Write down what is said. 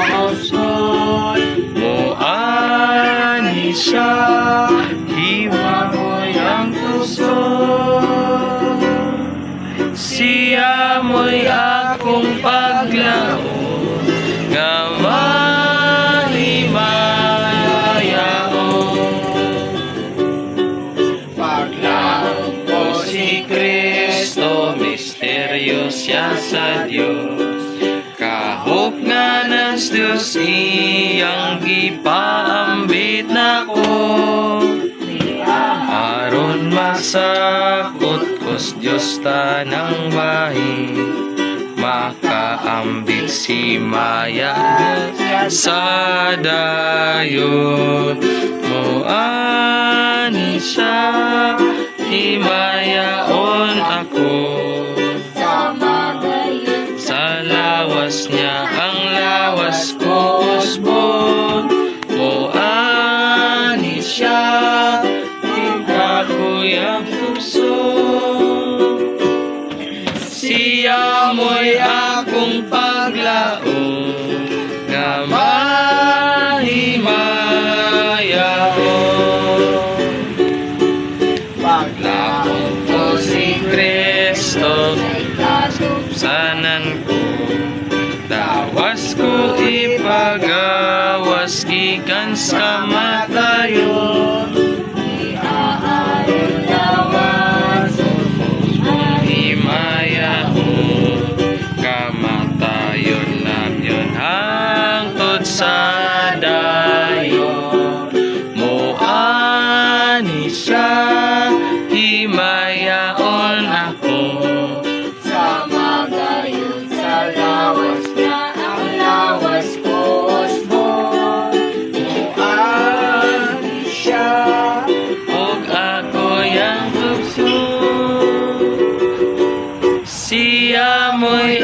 kausod mo ani siya, hiwa mo'y ang puso. Siya mo'y akong paglaon, nga mahimayaon. Paglaon ko si Kristo, misteryo siya sa Diyos. Kahop nga ng Diyos, iyang gipaambit na ko. Aron masakot kos Diyos tanang bahin, makaambit si Maya sa dayon mo ani siya, himayaon ako. Sa lawas niya ang lawas ko usbon mo ani siya, ako'y ang puso. Siya mo'y akong paglaon, nga mahimayaon. Paglaon ko si Kristo, sanan ko, dawas ko ipagawas, gikan sa kamatayon. Kamatayon lang yun hangtod sa dayon mo ani siya, himayaon ako. Sa magayon sa lawas niya ang lawas ko usbon Mo ani siya, og ako'y ang tukso. Siya mo'y